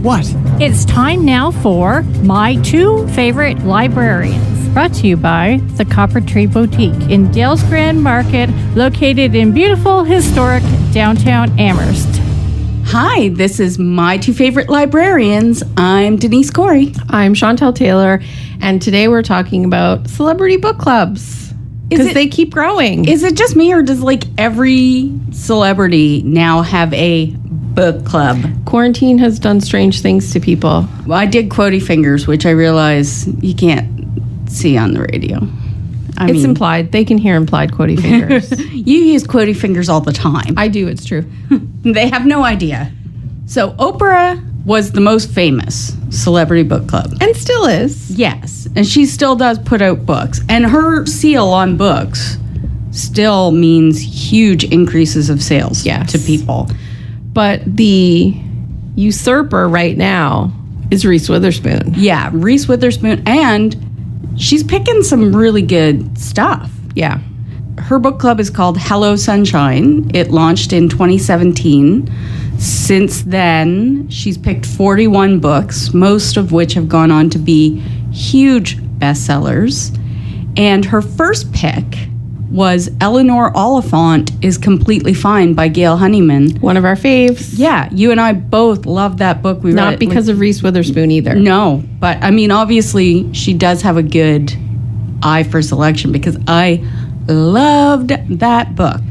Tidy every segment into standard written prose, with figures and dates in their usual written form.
What? It's time now for My Two Favorite Librarians, brought to you by the Copper Tree Boutique in Dales Grand Market, located in beautiful, historic downtown Amherst. Hi, this is My Two Favorite Librarians. I'm Denise Corey. I'm Chantel Taylor, and today we're talking about celebrity book clubs because they keep growing. Is it just me, or does every celebrity now have a book club? Quarantine has done strange things to people. Well, I did quotey fingers, which I realize you can't see on the radio. It's implied. They can hear implied quotey fingers. You use quotey fingers all the time. I do. It's true. They have no idea. So Oprah was the most famous celebrity book club. And still is. Yes. And she still does put out books. And her seal on books still means huge increases of sales to people. But the usurper right now is Reese Witherspoon. Yeah, Reese Witherspoon. And she's picking some really good stuff. Yeah. Her book club is called Hello Sunshine. It launched in 2017. Since then, she's picked 41 books, most of which have gone on to be huge bestsellers. And her first pick was Eleanor Oliphant is Completely Fine by Gail Honeyman. One of our faves. Yeah, you and I both love that book. We Not because of Reese Witherspoon either. No, but I mean, obviously, she does have a good eye for selection because I loved that book.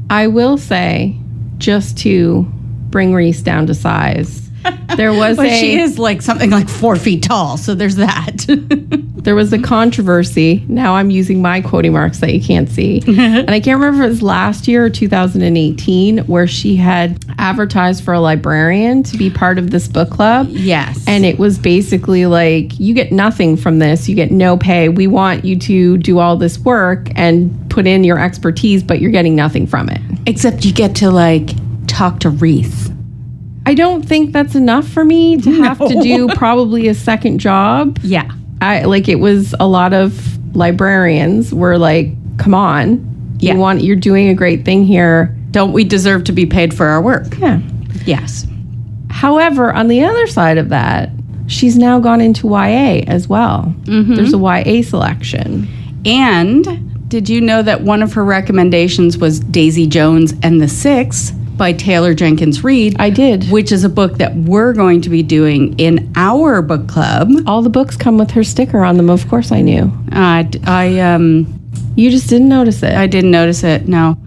I will say, just to bring Reese down to size, there was she is something like 4 feet tall, so there's that. There was a controversy. Now I'm using my quoting marks that you can't see. And I can't remember if it was last year or 2018 where she had advertised for a librarian to be part of this book club. Yes. And it was basically you get nothing from this. You get no pay. We want you to do all this work and put in your expertise, but you're getting nothing from it. Except you get to talk to Reese. I don't think that's enough for me to have to do probably a second job. Yeah. It was a lot of librarians were come on, you're doing a great thing here. Don't we deserve to be paid for our work? Yeah. Yes. However, on the other side of that, she's now gone into YA as well. Mm-hmm. There's a YA selection. And did you know that one of her recommendations was Daisy Jones and the Six by Taylor Jenkins Reid? I did. Which is a book that we're going to be doing in our book club. All the books come with her sticker on them. Of course I knew. You just didn't notice it. I didn't notice it, no.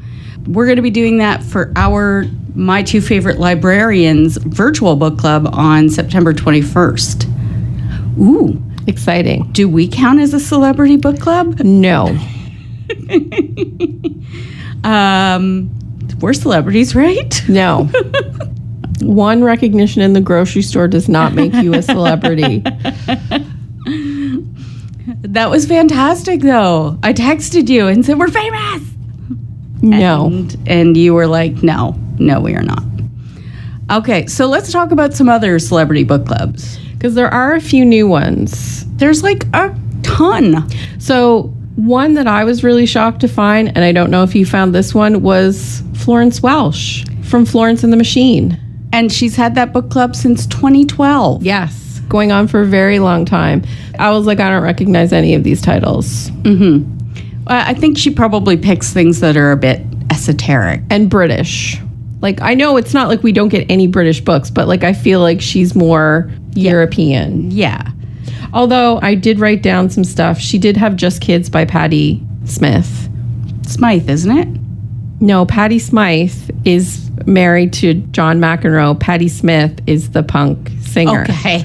We're going to be doing that for our My Two Favorite Librarians virtual book club on September 21st. Ooh. Exciting. Do we count as a celebrity book club? No. We're celebrities, right? No. One recognition in the grocery store does not make you a celebrity. That was fantastic, though. I texted you and said, we're famous. No. And you were like, no, we are not. Okay, so let's talk about some other celebrity book clubs. Because there are a few new ones. There's a ton. So one that I was really shocked to find, and I don't know if you found this one, was Florence Welch from Florence and the Machine. And she's had that book club since 2012. Yes, going on for a very long time. I was I don't recognize any of these titles. Mm-hmm. I think she probably picks things that are a bit esoteric. And British. I know it's not we don't get any British books, but I feel she's more European. Yeah. Although I did write down some stuff. She did have Just Kids by Patti Smith. Smythe, isn't it? No, Patti Smythe is married to John McEnroe. Patti Smith is the punk singer. Okay.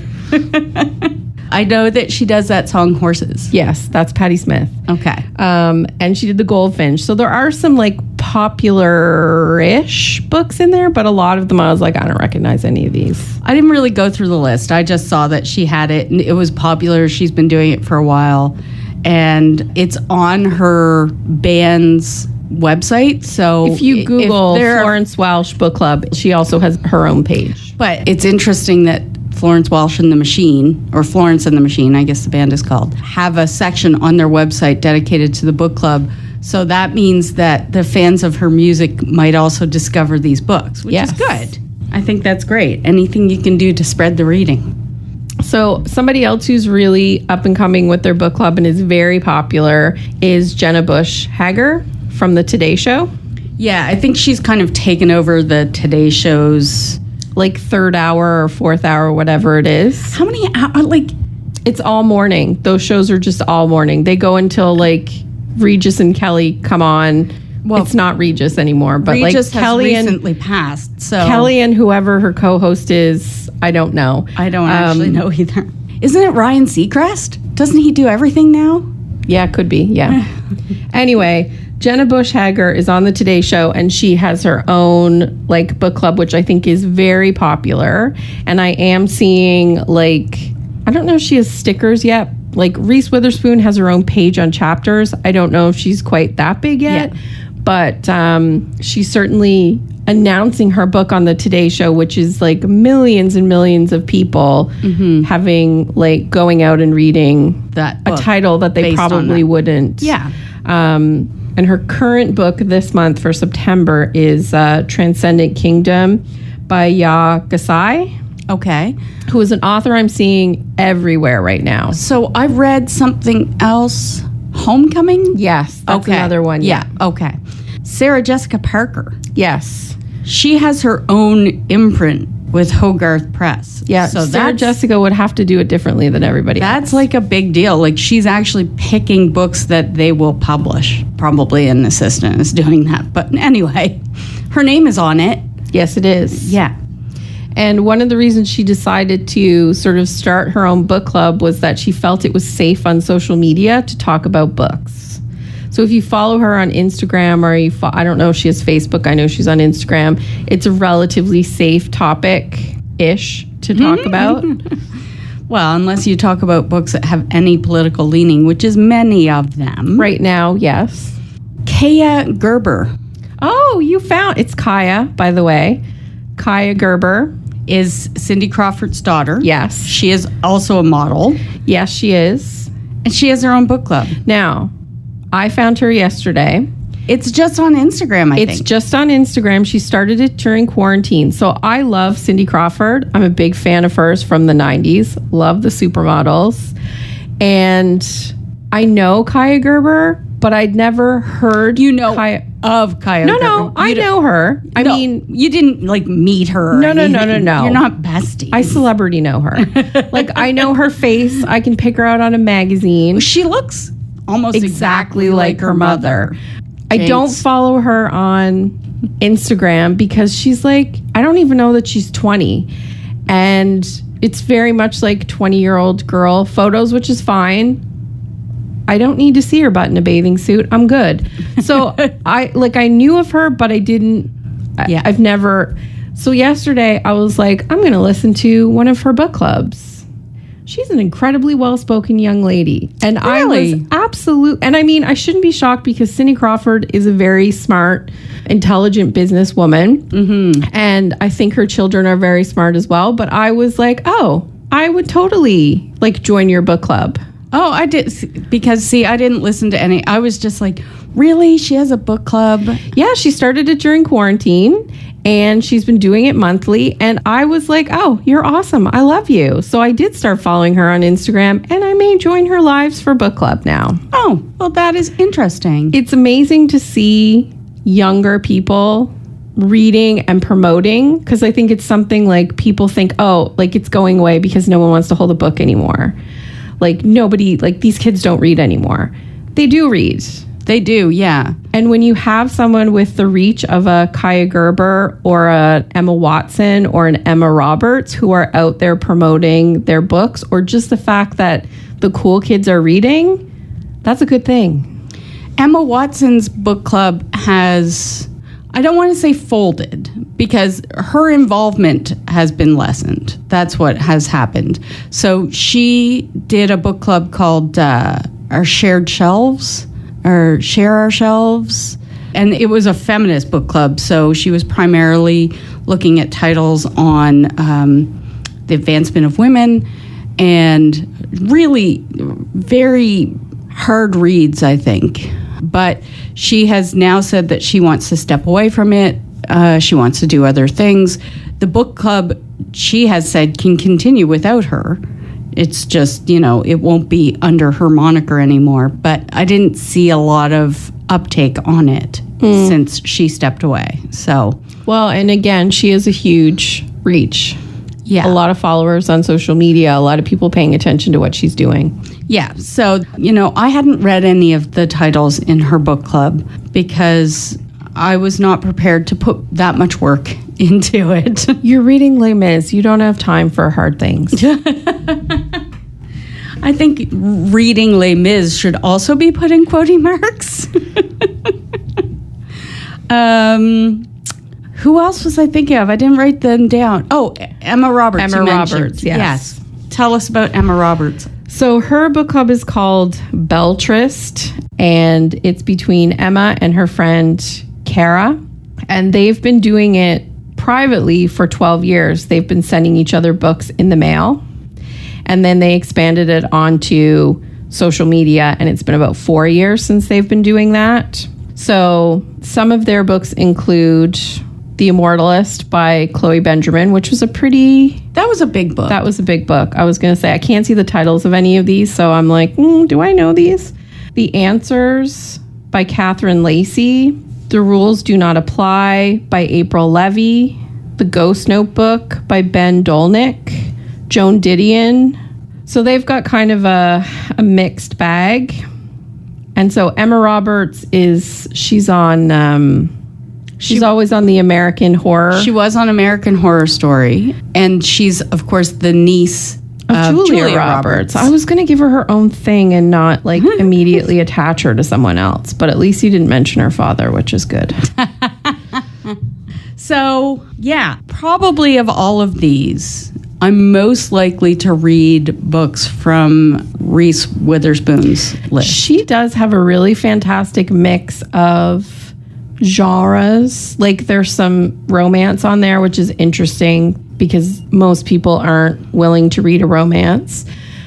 I know that she does that song Horses. Yes, that's Patti Smith. Okay. And she did The Goldfinch. So there are some popular-ish books in there, but a lot of them I was I don't recognize any of these. I didn't really go through the list. I just saw that she had it and it was popular. She's been doing it for a while. And it's on her band's website. So if you Google Florence Welch Book Club, she also has her own page. But it's interesting that Florence Welch and the Machine, or Florence and the Machine, I guess the band is called, have a section on their website dedicated to the book club. So that means that the fans of her music might also discover these books, which is good. I think that's great. Anything you can do to spread the reading. So somebody else who's really up and coming with their book club and is very popular is Jenna Bush Hager from the Today Show. Yeah, I think she's kind of taken over the Today Show's like third hour or fourth hour, whatever it is. How many hours? Like, it's all morning. Those shows are just all morning. They go until like Regis and Kelly come on. Well, it's not Regis anymore, but Regis like Kelly has recently passed. So Kelly and whoever her co-host is, I don't know. I don't actually know either. Isn't it Ryan Seacrest? Doesn't he do everything now? Yeah, could be. Yeah. Anyway, Jenna Bush Hager is on the Today Show, and she has her own like book club, which I think is very popular. And I am seeing like, I don't know if she has stickers yet. Like Reese Witherspoon has her own page on chapters. I don't know if she's quite that big yet. But she's certainly announcing her book on the Today Show, which is like millions and millions of people having like going out and reading that a title that they probably wouldn't. Yeah. And her current book this month for September is Transcendent Kingdom by Ya Gasai. Okay. Who is an author I'm seeing everywhere right now. So I read something else. Homecoming? Yes, that's another one. Yeah. Okay. Sarah Jessica Parker. Yes. She has her own imprint with Hogarth Press. Yeah. So Sarah Jessica would have to do it differently than everybody else. That's like a big deal. Like she's actually picking books that they will publish. Probably an assistant is doing that. But anyway, her name is on it. Yes, it is. Yeah. And one of the reasons she decided to sort of start her own book club was that she felt it was safe on social media to talk about books. So if you follow her on Instagram or I don't know if she has Facebook, I know she's on Instagram, it's a relatively safe topic-ish to talk about. Well, unless you talk about books that have any political leaning, which is many of them. Right now, yes. Kaya Gerber. Oh, it's Kaya, by the way. Kaya Gerber is Cindy Crawford's daughter. Yes. She is also a model. Yes, she is. And she has her own book club. Now, I found her yesterday. It's just on Instagram, I think. It's just on Instagram. She started it during quarantine. So I love Cindy Crawford. I'm a big fan of hers from the 90s. Love the supermodels. And I know Kaya Gerber, but I'd never heard Kaya Gerber. No, I know her. I mean, you didn't like meet her. No. You're not besties. I celebrity know her. Like I know her face. I can pick her out on a magazine. She looks almost exactly like her mother. I don't follow her on Instagram because she's like, I don't even know that she's 20. And it's very much like 20-year-old girl photos, which is fine. I don't need to see her butt in a bathing suit. I'm good. So I knew of her, but I didn't. I've never. So yesterday I was like, I'm going to listen to one of her book clubs. She's an incredibly well-spoken young lady. And really? I was absolute. And I mean, I shouldn't be shocked because Cindy Crawford is a very smart, intelligent businesswoman. Mm-hmm. And I think her children are very smart as well. But I was like, oh, I would totally like join your book club. Oh, I did. Because, I didn't listen to any. I was just like, really? She has a book club? Yeah, she started it during quarantine, and she's been doing it monthly. And I was like, oh, you're awesome. I love you. So I did start following her on Instagram, and I may join her lives for book club now. Oh, well, that is interesting. It's amazing to see younger people reading and promoting, because I think it's something like people think, oh, like it's going away because no one wants to hold a book anymore. Like nobody, like these kids don't read anymore. They do read. They do, yeah. And when you have someone with the reach of a Kaya Gerber or a Emma Watson or an Emma Roberts who are out there promoting their books, or just the fact that the cool kids are reading, that's a good thing. Emma Watson's book club has, I don't want to say folded, because her involvement has been lessened. That's what has happened. So she did a book club called Our Shared Shelves, or Share Our Shelves. And it was a feminist book club. So she was primarily looking at titles on the advancement of women and really very hard reads, I think. But she has now said that she wants to step away from it She wants to do other things. The book club, she has said, can continue without her. It's just, it won't be under her moniker anymore. But I didn't see a lot of uptake on it since she stepped away. So, well, and again, she has a huge reach. Yeah. A lot of followers on social media, a lot of people paying attention to what she's doing. Yeah. So, I hadn't read any of the titles in her book club because I was not prepared to put that much work into it. You're reading Les Mis. You don't have time for hard things. I think reading Les Mis should also be put in quoting marks. Who else was I thinking of? I didn't write them down. Oh, Emma Roberts. Emma Roberts, yes. Tell us about Emma Roberts. So her book club is called Beltrist, and it's between Emma and her friend Kara. And they've been doing it privately for 12 years. They've been sending each other books in the mail. And then they expanded it onto social media, and it's been about 4 years since they've been doing that. So some of their books include The Immortalist by Chloe Benjamin, which was That was a big book. That was a big book. I was going to say, I can't see the titles of any of these, so I'm like, do I know these? The Answers by Catherine Lacey. The Rules Do Not Apply by April Levy. The Ghost Notebook by Ben Dolnick. Joan Didion. So they've got kind of a mixed bag. And so Emma Roberts she's on... She's always on the American Horror. She was on American Horror Story. And she's, of course, the niece of Julia Roberts. I was going to give her own thing and not immediately attach her to someone else. But at least you didn't mention her father, which is good. So, yeah, probably of all of these, I'm most likely to read books from Reese Witherspoon's list. She does have a really fantastic mix of genres. There's some romance on there, which is interesting because most people aren't willing to read a romance.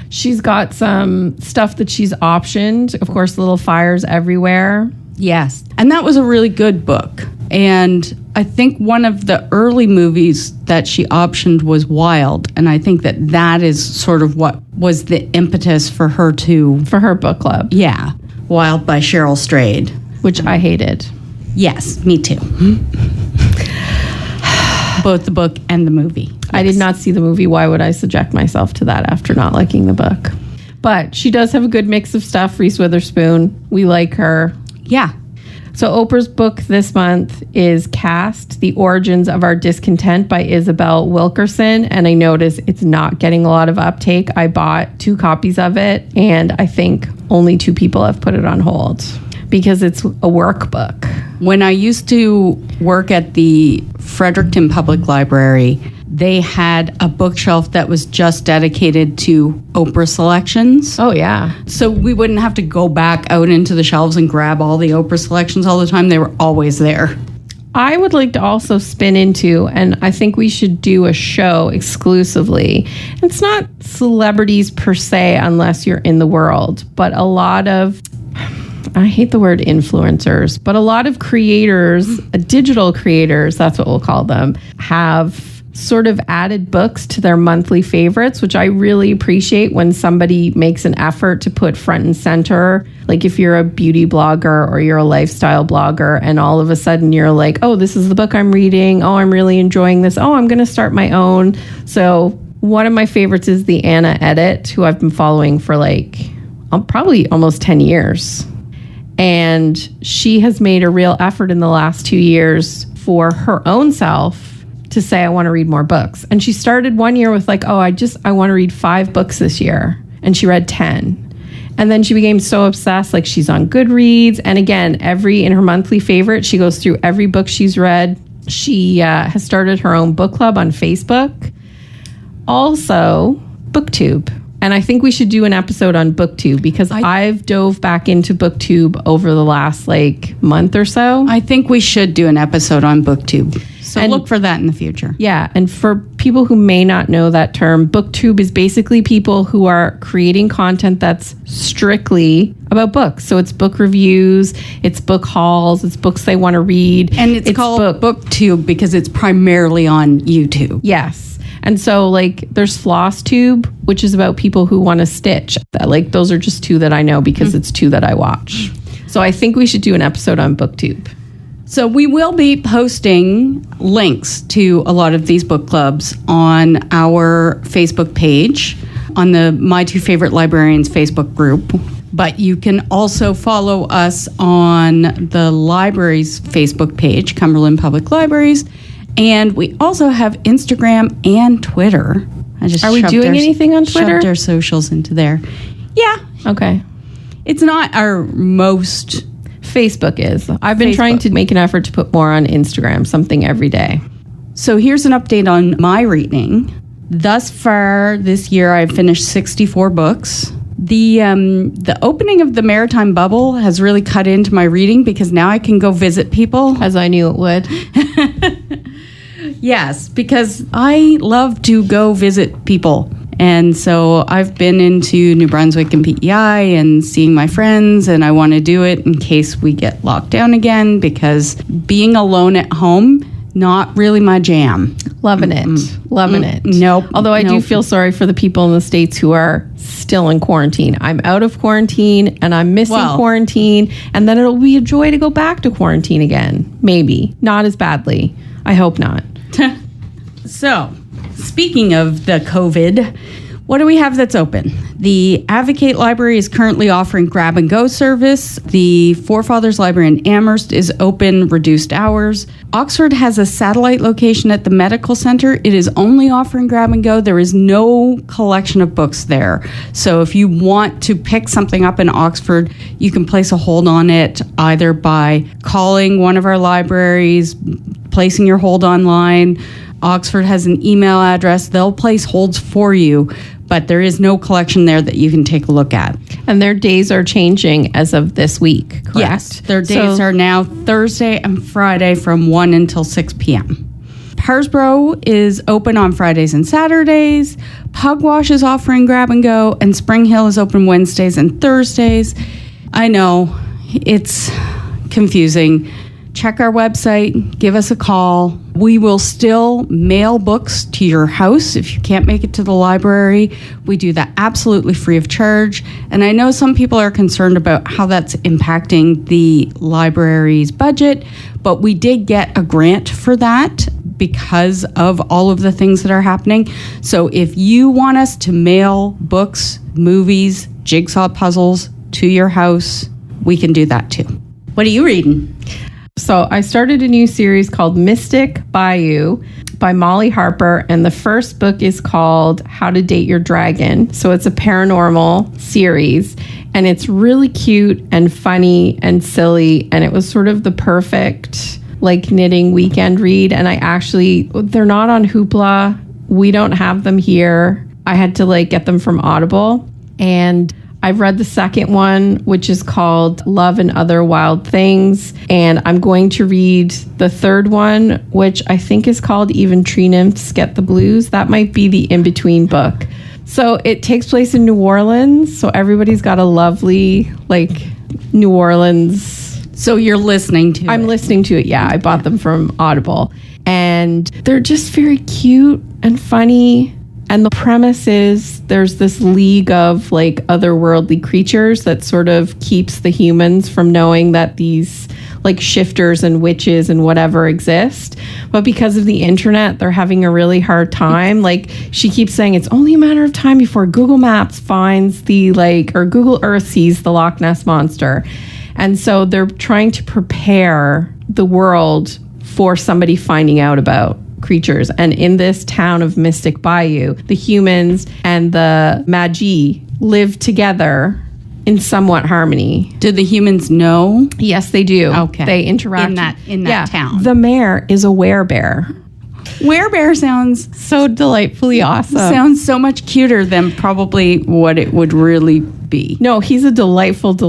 She's got some stuff that she's optioned. Of course, Little Fires Everywhere. Yes. And that was a really good book. And I think one of the early movies that she optioned was Wild. And I think that is sort of what was the impetus for her book club. Yeah. Wild by Cheryl Strayed. Which I hated. Yes, me too. Both the book and the movie. Yes. I did not see the movie. Why would I subject myself to that after not liking the book? But she does have a good mix of stuff. Reese Witherspoon. We like her. Yeah. So Oprah's book this month is Cast, The Origins of Our Discontent by Isabel Wilkerson. And I notice it's not getting a lot of uptake. I bought 2 copies of it, and I think only 2 people have put it on hold because it's a workbook. When I used to work at the Fredericton Public Library, they had a bookshelf that was just dedicated to Oprah selections. Oh, yeah. So we wouldn't have to go back out into the shelves and grab all the Oprah selections all the time. They were always there. I would like to also spin into, and I think we should do a show exclusively. It's not celebrities per se, unless you're in the world, but a lot of... I hate the word influencers, but a lot of creators, digital creators, that's what we'll call them, have sort of added books to their monthly favorites, which I really appreciate when somebody makes an effort to put front and center. Like if you're a beauty blogger or you're a lifestyle blogger and all of a sudden you're like, oh, this is the book I'm reading. Oh, I'm really enjoying this. Oh, I'm going to start my own. So one of my favorites is the Anna Edit, who I've been following for probably almost 10 years. And she has made a real effort in the last 2 years for her own self to say, I want to read more books. And she started one year with I want to read 5 books this year. And she read 10. And then she became so obsessed, she's on Goodreads. And again, in her monthly favorite, she goes through every book she's read. She has started her own book club on Facebook. Also, BookTube. And I think we should do an episode on BookTube because I've dove back into BookTube over the last month or so. I think we should do an episode on BookTube. So And- look for that in the future. Yeah, and for people who may not know that term, BookTube is basically people who are creating content that's strictly about books. So it's book reviews, it's book hauls, it's books they want to read. And it's called BookTube because it's primarily on YouTube. Yes. And so like there's FlossTube, which is about people who want to stitch. Like those are just two that I know because it's two that I watch. So I think we should do an episode on BookTube. So we will be posting links to a lot of these book clubs on our Facebook page, on the My Two Favorite Librarians Facebook group. But you can also follow us on the library's Facebook page, Cumberland Public Libraries. And we also have Instagram and Twitter. Are we doing anything on Twitter? Shoved our socials into there. Yeah. Okay. It's not our most... Facebook is. I've been trying to make an effort to put more on Instagram, something every day. So here's an update on my reading. Thus far this year, I've finished 64 books. The opening of the Maritime Bubble has really cut into my reading because now I can go visit people. As I knew it would. Yes, because I love to go visit people. And so I've been into New Brunswick and PEI and seeing my friends, and I want to do it in case we get locked down again because being alone at home, not really my jam. Loving it. Loving it. Nope. Although I do feel sorry for the people in the States who are still in quarantine. I'm out of quarantine and I'm missing quarantine, and then it'll be a joy to go back to quarantine again. Maybe. Not as badly. I hope not. So, speaking of the COVID, what do we have that's open? The Advocate Library is currently offering grab and go service. The Forefathers Library in Amherst is open reduced hours. Oxford has a satellite location at the medical center. It is only offering grab and go. There is no collection of books there. So if you want to pick something up in Oxford, you can place a hold on it either by calling one of our libraries, placing your hold online. Oxford has an email address. They'll place holds for you, but there is no collection there that you can take a look at. And their days are changing as of this week, correct? Yes, their days are now Thursday and Friday from 1 until 6 p.m. Parsboro is open on Fridays and Saturdays. Pugwash is offering grab and go, and Spring Hill is open Wednesdays and Thursdays. I know, it's confusing. Check our website, give us a call. We will still mail books to your house if you can't make it to the library. We do that absolutely free of charge. And I know some people are concerned about how that's impacting the library's budget, but we did get a grant for that because of all of the things that are happening. So if you want us to mail books, movies, jigsaw puzzles to your house, we can do that too. What are you reading? So I started a new series called Mystic Bayou by Molly Harper, and the first book is called How to Date Your Dragon. So it's a paranormal series, and it's really cute and funny and silly, and it was sort of the perfect like knitting weekend read. And they're not on Hoopla. We don't have them here. I had to like get them from Audible, and I've read the second one, which is called Love and Other Wild Things. And I'm going to read the third one, which I think is called Even Tree Nymphs Get the Blues. That might be the in-between book. So it takes place in New Orleans. So everybody's got a lovely, like, New Orleans. So you're listening to it? I'm listening to it, yeah. I bought them from Audible. And they're just very cute and funny. And the premise is there's this league of like otherworldly creatures that sort of keeps the humans from knowing that these like shifters and witches and whatever exist. But because of the internet, they're having a really hard time. Like she keeps saying it's only a matter of time before Google Maps finds or Google Earth sees the Loch Ness Monster. And so they're trying to prepare the world for somebody finding out about creatures. And in this town of Mystic Bayou, the humans and the Magi live together in somewhat harmony. Do the humans know? Yes, they do. Okay. They interact. In that town. The mayor is a werebear. Werebear sounds so delightfully awesome. Sounds so much cuter than probably what it would really be. No, he's a delightful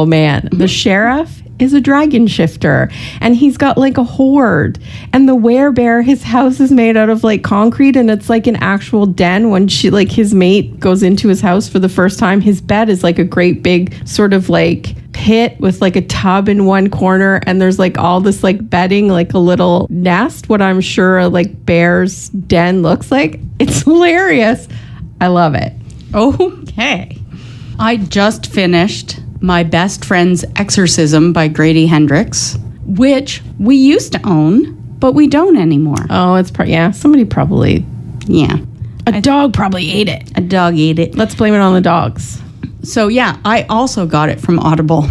man. The sheriff is a dragon shifter, and he's got like a horde. And the werebear, his house is made out of like concrete, and it's like an actual den. When his mate goes into his house for the first time, his bed is like a great big sort of like pit with like a tub in one corner, and there's like all this like bedding, like a little nest, what I'm sure a like bear's den looks like. It's hilarious. I love it. Okay. I just finished My Best Friend's Exorcism by Grady Hendrix, which we used to own, but we don't anymore. Oh, it's somebody probably, A dog probably ate it. A dog ate it. Let's blame it on the dogs. So yeah, I also got it from Audible.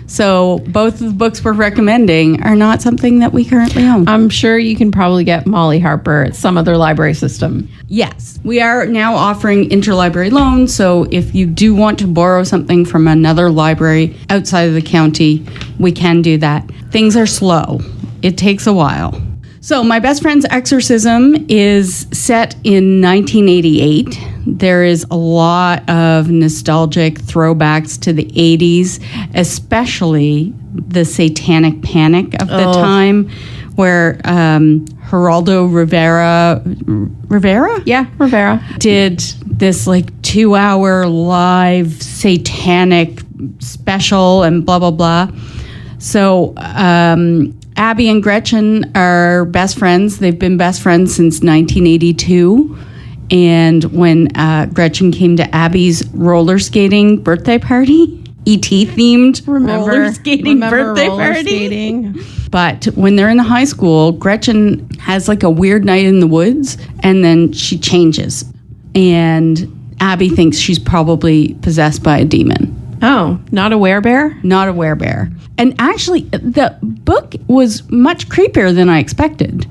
So both of the books we're recommending are not something that we currently own. I'm sure you can probably get Molly Harper at some other library system. Yes, we are now offering interlibrary loans. So if you do want to borrow something from another library outside of the county, we can do that. Things are slow. It takes a while. So My Best Friend's Exorcism is set in 1988. There is a lot of nostalgic throwbacks to the 80s, especially the satanic panic of the time, where Geraldo Rivera? Yeah, Rivera. Did this like 2-hour live satanic special and blah, blah, blah. So Abby and Gretchen are best friends. They've been best friends since 1982. And when Gretchen came to Abby's roller skating birthday party, E.T. themed roller skating birthday party. But when they're in high school, Gretchen has like a weird night in the woods, and then she changes. And Abby thinks she's probably possessed by a demon. Oh, not a werebear? Not a werebear. And actually, the book was much creepier than I expected.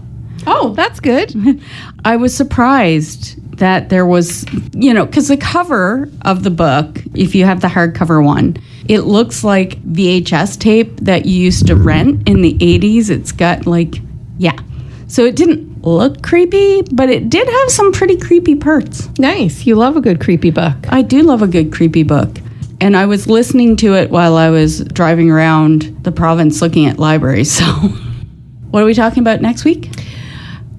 Oh, that's good. I was surprised that there was, because the cover of the book, if you have the hardcover one, it looks like VHS tape that you used to rent in the 80s. It's got So it didn't look creepy, but it did have some pretty creepy parts. Nice. You love a good creepy book. I do love a good creepy book. And I was listening to it while I was driving around the province looking at libraries. So what are we talking about next week?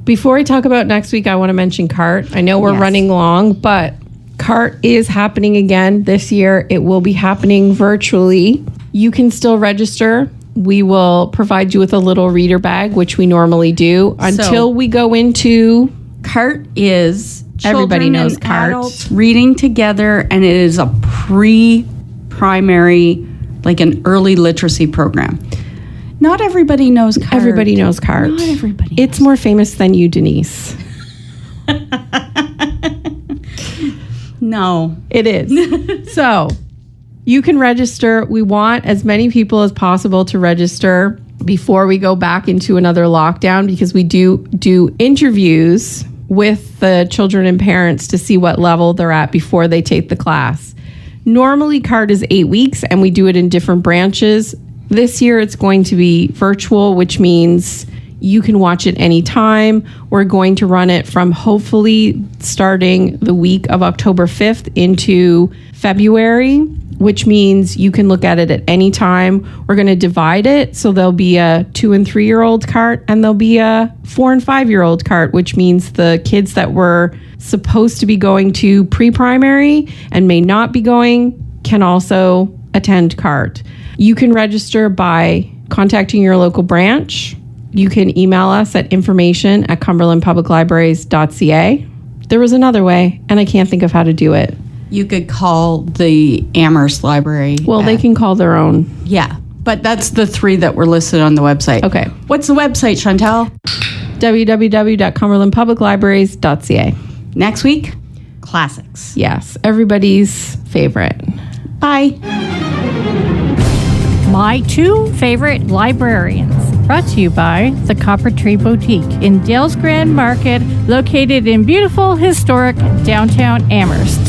Before I talk about next week, I want to mention CART. I know we're running long, but CART is happening again this year. It will be happening virtually. You can still register. We will provide you with a little reader bag, which we normally do, until we go into... CART is... Everybody knows CART. Adults reading together, and it is a pre-primary, like an early literacy program. Not everybody knows CART. Everybody knows CART. Not everybody. It's more famous than you, Denise. No. It is. So you can register. We want as many people as possible to register before we go back into another lockdown, because we do interviews with the children and parents to see what level they're at before they take the class. Normally, CART is 8 weeks, and we do it in different branches. This year, it's going to be virtual, which means you can watch it anytime. We're going to run it from hopefully starting the week of October 5th into February, which means you can look at it at any time. We're going to divide it. So there'll be a 2 and 3 year old CART, and there'll be a 4 and 5 year old CART, which means the kids that were supposed to be going to pre-primary and may not be going can also attend CART. You can register by contacting your local branch. You can email us at information@cumberlandpubliclibraries.ca. There was another way, and I can't think of how to do it. You could call the Amherst Library. Well, they can call their own. Yeah, but that's the 3 that were listed on the website. Okay. What's the website, Chantal? www.cumberlandpubliclibraries.ca. Next week, classics. Yes, everybody's favorite. Bye. My 2 favorite librarians. Brought to you by the Copper Tree Boutique in Dales Grand Market, located in beautiful, historic downtown Amherst.